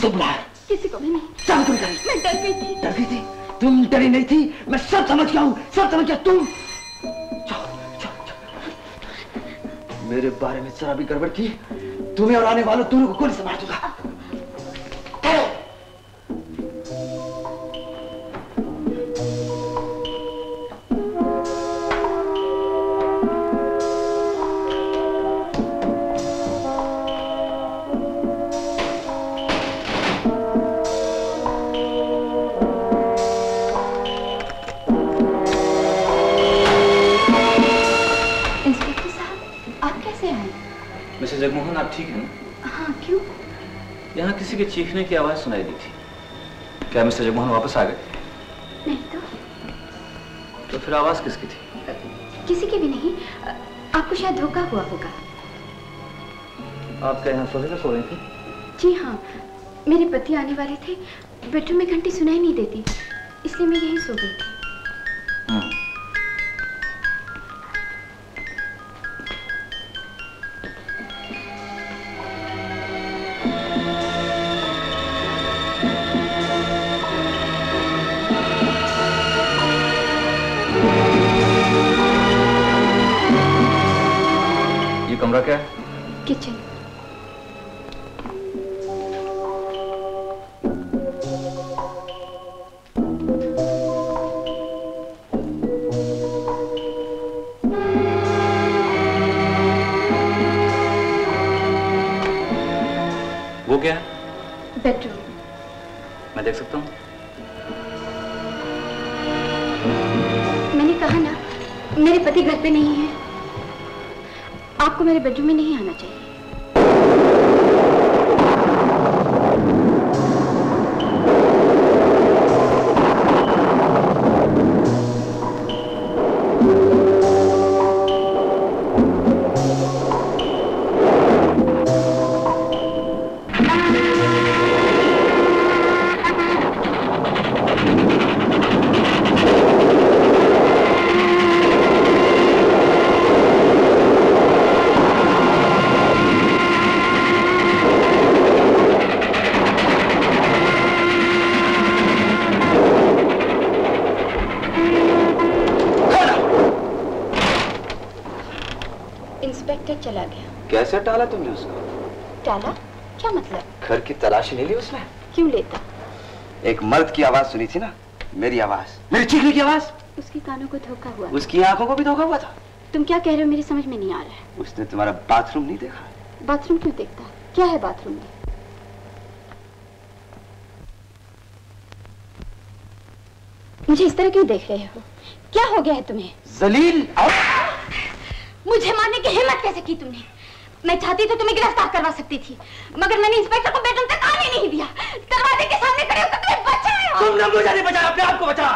किसे बुलाया? किसी को भी नहीं। क्या तुम डरी? मैं डर गई थी। डर गई थी? तुम डरी नहीं थी, मैं सब समझ गया हूँ, सब समझ गया। तुम मेरे बारे में जरा भी गड़बड़ की, तुम्हें और आने वालों दोनों को गोली से मार दूंगा। जगमोहन, आप ठीक हैं ना? हाँ, क्यों? यहाँ किसी के चीखने की आवाज सुनाई दी थी। क्या मिस्टर जगमोहन वापस आ गए? नहीं तो फिर आवाज किसकी थी? किसी की भी नहीं। आपको शायद धोखा हुआ होगा। आप क्या यहाँ सोने में सो रही थी? जी हाँ, मेरे पति आने वाले थे। बेडरूम में घंटी सुनाई नहीं देती, इसलिए मैं यहीं सो गई थी। कमरा क्या है? किचन। वो क्या है? बेडरूम। मैं देख सकता हूँ? मैंने कहा ना, मेरे पति घर पे नहीं है। आपको मेरे बेडरूम में नहीं आना चाहिए। चला गया। कैसे टाला तुमने उसको? टाला? क्या मतलब? घर की तलाशी नहीं ली उसने? क्यों लेता? एक मर्द की आवाज सुनी थी ना, मेरी आवाज, मेरी चीखने की आवाज। उसके कानों को धोखा हुआ। उसकी आंखों को भी धोखा हुआ था। तुम क्या कह रहे हो, मेरी समझ में नहीं आ रहा है। उसने तुम्हारा बाथरूम नहीं देखा? बाथरूम क्यों देखता? क्या है बाथरूम में? मुझे इस तरह क्यों देख रहे हो? क्या हो गया है तुम्हें? जलील, मुझे मारने की हिम्मत कैसे की तुमने? मैं चाहती तो तुम्हें गिरफ्तार करवा सकती थी, मगर मैंने इंस्पेक्टर को बेडरूम तक आने नहीं दिया। दरवाजे के सामने खड़े होकर तुम्हें बचाया। तुमने मुझे नहीं बचाया, अपने आप को बचा।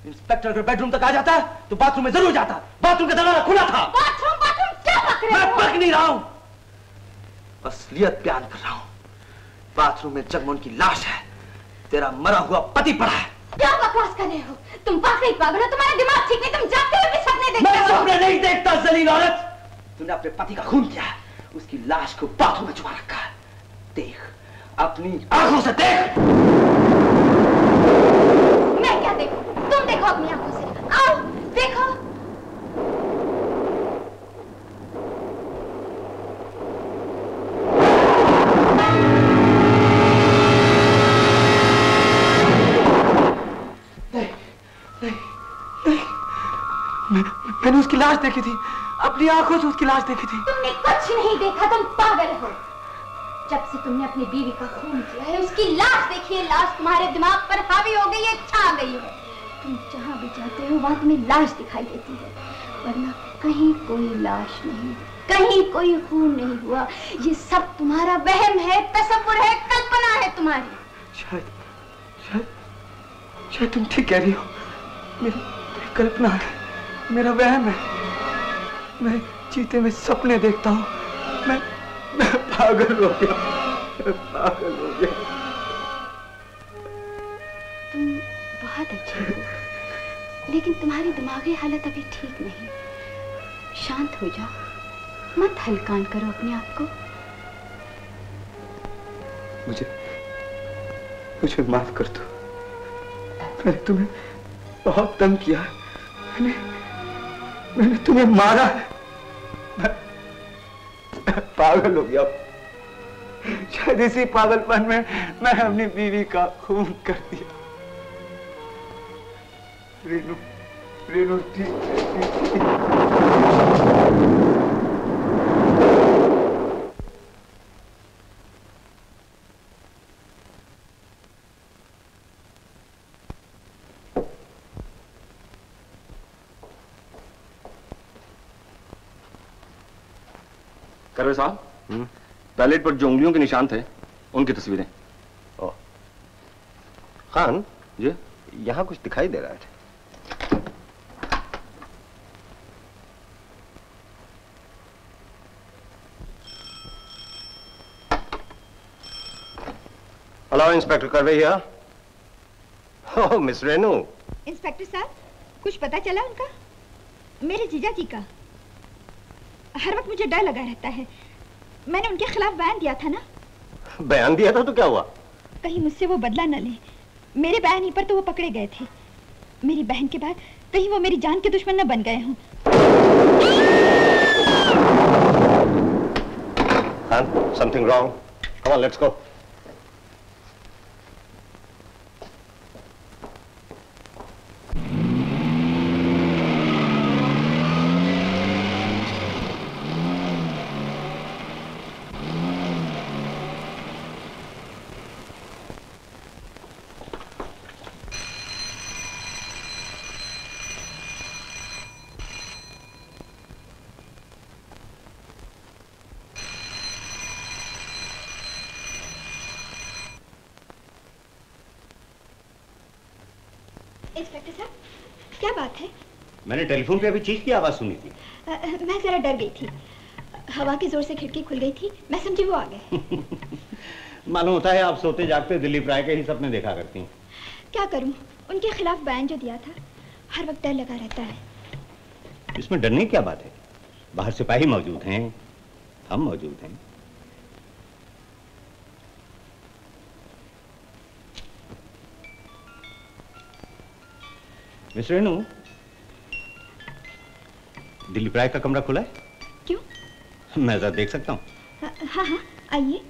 इंस्पेक्टर अगर बेडरूम तक आ जाता तो बाथरूम में जरूर जाता। बाथरूम का दरवाजा खुला था। बाथरूम क्या बक रहे हो? मैं बक नहीं रहा हूँ, असलियत बयान कर रहा हूँ। बाथरूम में जगमोहन की लाश है, तेरा मरा हुआ पति पड़ा है। क्या बकवास कर रहे हो? तुम वाकई पागल हो, तुम्हारा दिमाग ठीक नहीं। तुम जागते हुए भी सपने देखते हो। मैं सपने नहीं देखता जलील औरत। तूने अपने पति का खून किया है, उसकी लाश को बाथरूम में छुपा रखा है। देख, अपनी आंखों से देख। मैं क्या देखूं? तुम देखो अपनी आंखों से। आओ देखो। मैंने उसकी लाश देखी थी, अपनी आंखों से उसकी लाश देखी थी। तुमने कुछ नहीं देखा, तुम पागल हो। जब से तुमने अपनी बीवी का खून किया है, उसकी लाश देखी है। लाश तुम्हारे दिमाग पर हावी हो गई है, छा गई है। तुम जहां भी जाते हो वहां तुम्हें लाश दिखाई देती है, वरना कहीं कोई लाश नहीं, कहीं कोई खून नहीं हुआ। ये सब तुम्हारा वहम है, तसव्वुर है, कल्पना है तुम्हारी। शायद तुम ठीक कह रही हो। मेरी कल्पना है, मेरा वहम है। मैं चीते में सपने देखता हूँ। मैं पागल हो गया, पागल हो गया। तुम बहुत अच्छे हो, लेकिन तुम्हारी दिमागी हालत अभी ठीक नहीं। शांत हो जाओ, मत हलकान करो अपने आप को। मुझे माफ कर दो। मैंने तुम्हें बहुत तंग किया है। मैंने तुम्हें मारा है। मैं पागल हो गया। शायद इसी पागलपन में मैं अपनी बीवी का खून कर दिया। रेनू, रेनू ठीक। करवे साहब, पैलेट पर जो उंगलियों के निशान थे उनकी तस्वीरें। ओह, खान जी, यहाँ कुछ दिखाई दे रहा है। हेलो इंस्पेक्टर करवे here. Oh miss Renu. Inspector साहब, कुछ पता चला उनका? मेरे जीजा जी का। हर वक्त मुझे डर लगा रहता है। मैंने उनके खिलाफ बयान दिया था ना। बयान दिया था तो क्या हुआ? कहीं मुझसे वो बदला न ले। मेरे बयान ही पर तो वो पकड़े गए थे। मेरी बहन के बाद कहीं वो मेरी जान के दुश्मन न बन गए हों। Khan, something wrong. Come on, let's go. Inspector साहब, क्या बात है? मैंने टेलीफोन पे अभी चीज की आवाज सुनी थी। मैं जरा डर गई थी। हवा के जोर से खिड़की खुल गई थी। मैं समझी वो आ गए। मालूम होता है आप सोते जागते दिलीप राय के ही सपने देखा करती हैं। क्या करूं? उनके खिलाफ बयान जो दिया था, हर वक्त डर लगा रहता है। इसमें डरने की क्या बात है? बाहर सिपाही मौजूद हैं, हम मौजूद हैं। मिस रेनू, दिलीप राय का कमरा खुला है? क्यों? मैं जरा देख सकता हूँ? हाँ हाँ, आइए।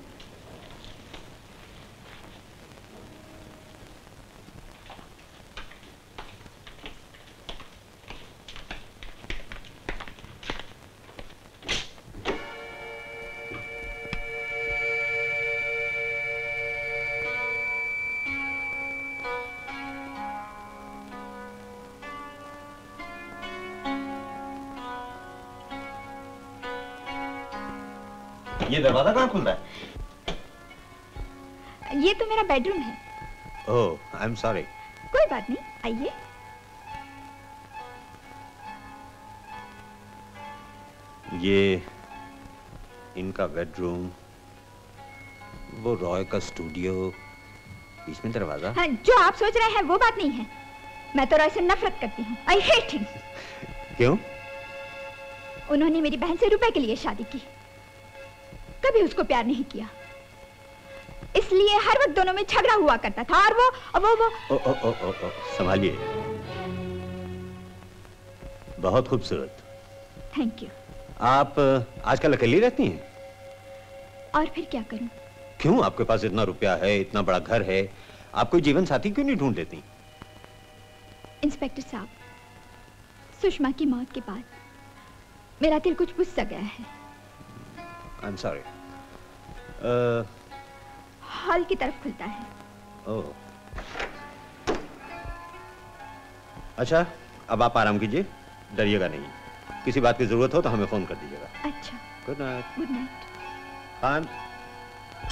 ये दरवाजा कहाँ खुल रहा है? ये तो मेरा बेडरूम है। ओह, आई एम सॉरी। कोई बात नहीं, आइए। ये इनका बेडरूम, वो रॉय का स्टूडियो, बीच में दरवाजा। हाँ, जो आप सोच रहे हैं वो बात नहीं है। मैं तो रॉय से नफरत करती हूँ। I hate him. क्यों? उन्होंने मेरी बहन से रुपए के लिए शादी की, कभी उसको प्यार नहीं किया, इसलिए हर वक्त दोनों में झगड़ा हुआ करता था। और वो संभालिए। बहुत खूबसूरत। Thank you. आप आजकल अकेली रहती हैं? और फिर क्या करूं? क्यों? आपके पास इतना रुपया है, इतना बड़ा घर है, आप कोई जीवन साथी क्यों नहीं ढूंढ लेती? इंस्पेक्टर साहब, सुषमा की मौत के बाद मेरा दिल कुछ बुझ सा गया है। I am sorry. हॉल की तरफ खुलता है। ओह, अच्छा, अब आप आराम कीजिए, डरिएगा नहीं। किसी बात की जरूरत हो तो हमें फोन कर दीजिएगा। अच्छा, good night. Good night. Khan,